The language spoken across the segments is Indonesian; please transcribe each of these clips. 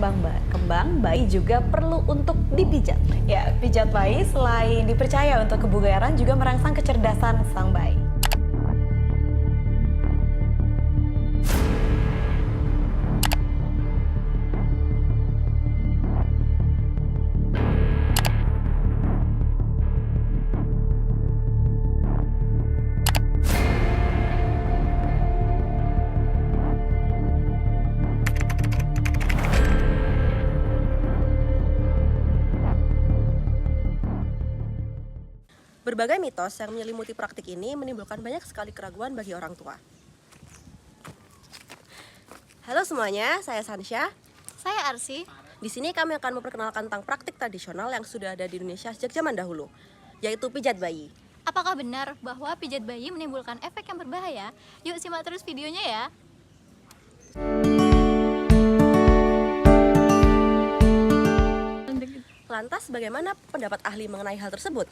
kembang, bayi juga perlu untuk dipijat. Ya, pijat bayi selain dipercaya untuk kebugaran juga merangsang kecerdasan sang bayi. Berbagai mitos yang menyelimuti praktik ini menimbulkan banyak sekali keraguan bagi orang tua. Halo semuanya, saya Sansha. Saya Arsi. Di sini kami akan memperkenalkan tentang praktik tradisional yang sudah ada di Indonesia sejak zaman dahulu, yaitu pijat bayi. Apakah benar bahwa pijat bayi menimbulkan efek yang berbahaya? Yuk simak terus videonya ya. Lantas, bagaimana pendapat ahli mengenai hal tersebut?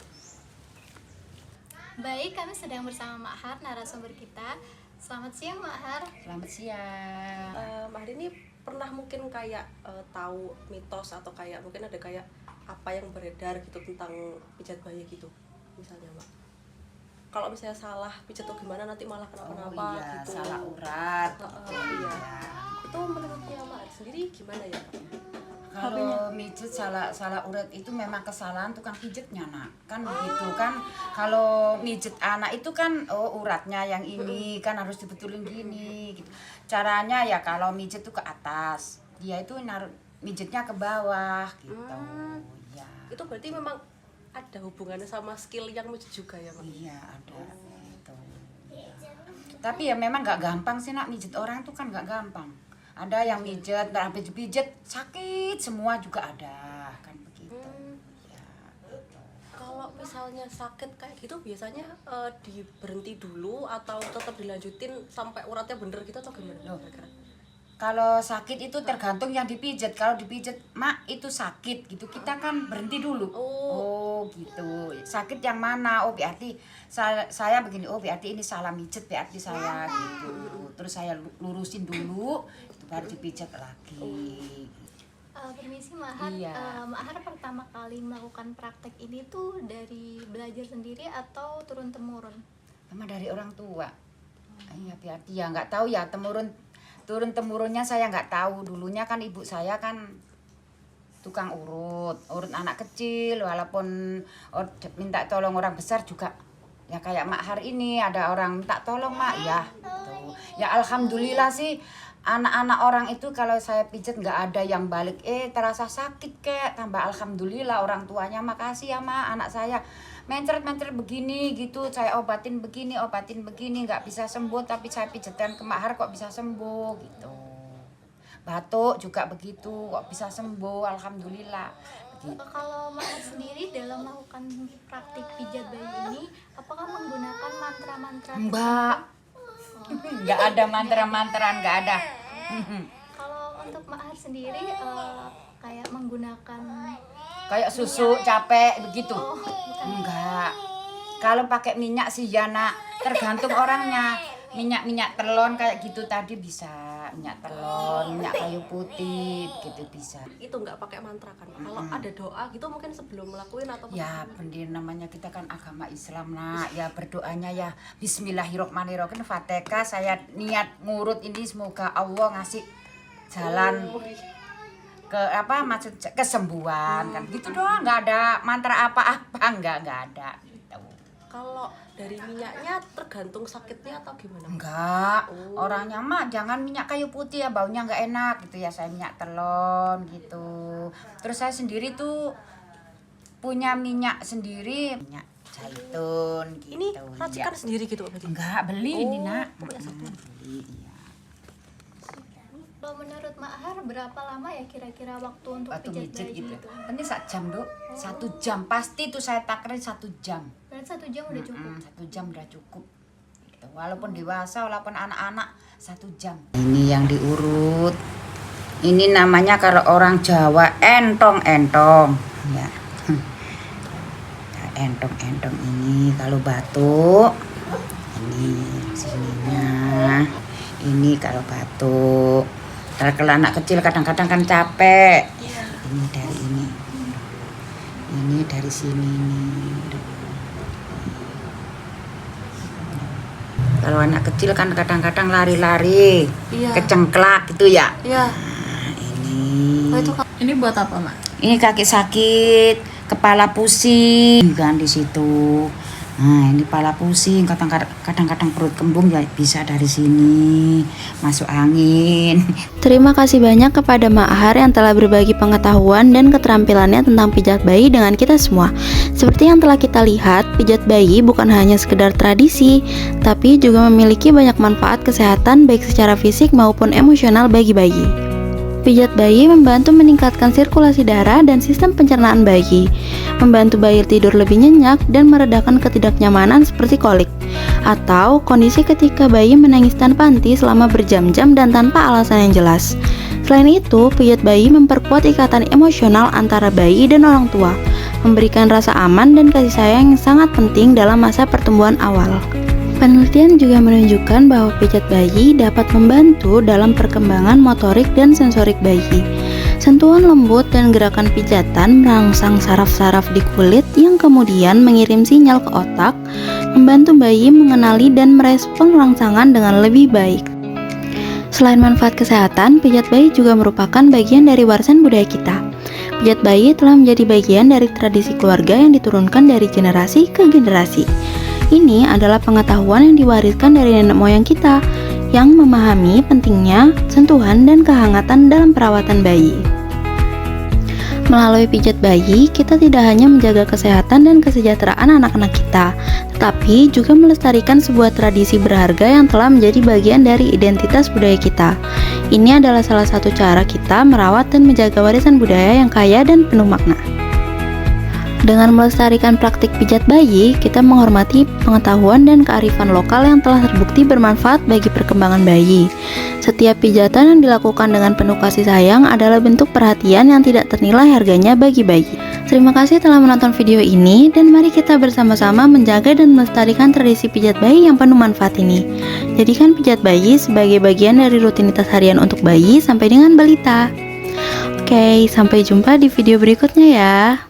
Baik, kami sedang bersama Mak Har, narasumber kita. Selamat siang Mak Har. Selamat siang. Mbak Har ini pernah mungkin kayak tahu mitos atau kayak mungkin ada kayak apa yang beredar gitu tentang pijat bayi gitu, misalnya Mbak? Kalau misalnya salah pijat tuh gimana nanti malah kenapa-napa iya, gitu. salah urat. Iya. Itu menurutnya Mbak Har sendiri gimana ya? Kalau mijet salah urat itu memang kesalahan tukang pijetnya, Nak. Kan begitu kan. Kalau mijet anak itu kan uratnya yang ini kan harus dibetulin gini gitu. Caranya ya kalau mijet tuh ke atas, dia itu naruh mijetnya ke bawah gitu. Ya. Itu berarti memang ada hubungannya sama skill yang mijet juga ya, Mbak? Iya, ada gitu. Tapi ya memang nggak gampang sih, Nak, mijet orang tuh kan nggak gampang. Ada yang mijet, nggak habis dipijet sakit semua juga ada, kan begitu. Ya, gitu. Kalau misalnya sakit kayak gitu biasanya diberhenti dulu atau tetap dilanjutin sampai uratnya bener gitu atau gimana? Loh. Kira-kira? Kalau sakit itu tergantung yang dipijet. Kalau dipijet, Mak, itu sakit gitu, kita kan berhenti dulu. Oh gitu. Sakit yang mana? Oh berarti saya begini. Oh berarti ini salah mijet, berarti saya gitu. Terus saya lurusin dulu, itu baru dipijat lagi. Permisi Mak Har. Iya. Mak Har pertama kali melakukan praktek ini tuh dari belajar sendiri atau turun temurun? Sama dari orang tua. Iya berarti ya nggak tahu ya turun temurunnya saya nggak tahu. Dulunya kan ibu saya kan tukang urut anak kecil, walaupun minta tolong orang besar juga ya kayak Mak Har ini ada orang minta tolong Mak ya gitu. Ya alhamdulillah sih anak-anak orang itu kalau saya pijet nggak ada yang balik terasa sakit kek, tambah alhamdulillah orang tuanya makasih ya Mak, anak saya mencret begini gitu, saya obatin begini nggak bisa sembuh tapi saya pijetan ke Mak Har kok bisa sembuh gitu. Batuk juga begitu kok bisa sembuh, alhamdulillah gitu. Kalau Mak Har sendiri dalam melakukan praktik pijat bayi ini, apakah menggunakan mantra-mantra? Nggak ada mantra-mantran, nggak ada. Kalau untuk Mak Har sendiri kayak menggunakan Kayak susu capek begitu. bukan. Enggak. Kalau pakai minyak sih ya Nak, tergantung orangnya. Minyak telon kayak gitu tadi bisa, minyak telon, minyak kayu putih gitu bisa. Itu nggak pakai mantra kan? Kalau ada doa gitu mungkin sebelum ngelakuin atau Ya bener, namanya kita kan agama Islam Nak. Ya berdoanya ya Bismillahirrohmanirrohim, Fatihah. Saya niat ngurut ini semoga Allah ngasih jalan ke maksud kesembuhan kan gitu doang, nggak ada mantra apa-apa, nggak ada gitu. Kalau dari minyaknya tergantung sakitnya atau gimana? Enggak, orangnya mah jangan minyak kayu putih ya, baunya nggak enak gitu ya, saya minyak telon gitu. Terus saya sendiri tuh punya minyak sendiri, minyak zaitun gitu. Ini racikan sendiri gitu berarti? Enggak, beli ini Nak. punya sendiri. Beli, iya. Kalau menurut Mak Har berapa lama ya kira-kira waktu untuk Waktu pijat mijet bayi gitu. itu? Ini 1 jam, Dok. 1 jam pasti tuh saya takrin 1 jam. Berarti 1 jam udah cukup. 1 jam udah cukup. Gitu. Walaupun dewasa, walaupun anak-anak 1 jam. Ini yang diurut. Ini namanya kalau orang Jawa entong-entong. Ya. Entong-entong ini kalau batuk. Ini sininya. Ini kalau batuk. Kalau anak kecil kadang-kadang kan capek. Ini dari ini. Ini dari sini nih. Kalau anak kecil kan kadang-kadang lari-lari, kecengklak gitu ya. Iya. Nah, ini. Ini buat apa, Mak? Ini kaki sakit, kepala pusing kan di situ. Nah, ini kepala pusing, kadang-kadang perut kembung ya bisa dari sini, masuk angin. Terima kasih banyak kepada Mak Har yang telah berbagi pengetahuan dan keterampilannya tentang pijat bayi dengan kita semua. Seperti yang telah kita lihat, pijat bayi bukan hanya sekedar tradisi, tapi juga memiliki banyak manfaat kesehatan baik secara fisik maupun emosional bagi bayi. Pijat bayi membantu meningkatkan sirkulasi darah dan sistem pencernaan bayi, membantu bayi tidur lebih nyenyak dan meredakan ketidaknyamanan seperti kolik, atau kondisi ketika bayi menangis tanpa henti selama berjam-jam dan tanpa alasan yang jelas. Selain itu, pijat bayi memperkuat ikatan emosional antara bayi dan orang tua, memberikan rasa aman dan kasih sayang yang sangat penting dalam masa pertumbuhan awal. Penelitian juga menunjukkan bahwa pijat bayi dapat membantu dalam perkembangan motorik dan sensorik bayi. Sentuhan lembut dan gerakan pijatan merangsang saraf-saraf di kulit yang kemudian mengirim sinyal ke otak, membantu bayi mengenali dan merespon rangsangan dengan lebih baik. Selain manfaat kesehatan, pijat bayi juga merupakan bagian dari warisan budaya kita. Pijat bayi telah menjadi bagian dari tradisi keluarga yang diturunkan dari generasi ke generasi. Ini adalah pengetahuan yang diwariskan dari nenek moyang kita yang memahami pentingnya sentuhan dan kehangatan dalam perawatan bayi. Melalui pijat bayi, kita tidak hanya menjaga kesehatan dan kesejahteraan anak-anak kita, tetapi juga melestarikan sebuah tradisi berharga yang telah menjadi bagian dari identitas budaya kita. Ini adalah salah satu cara kita merawat dan menjaga warisan budaya yang kaya dan penuh makna. Dengan melestarikan praktik pijat bayi, kita menghormati pengetahuan dan kearifan lokal yang telah terbukti bermanfaat bagi perkembangan bayi. Setiap pijatan yang dilakukan dengan penuh kasih sayang adalah bentuk perhatian yang tidak ternilai harganya bagi bayi. Terima kasih telah menonton video ini, dan mari kita bersama-sama menjaga dan melestarikan tradisi pijat bayi yang penuh manfaat ini. Jadikan pijat bayi sebagai bagian dari rutinitas harian untuk bayi sampai dengan balita. Oke, sampai jumpa di video berikutnya ya.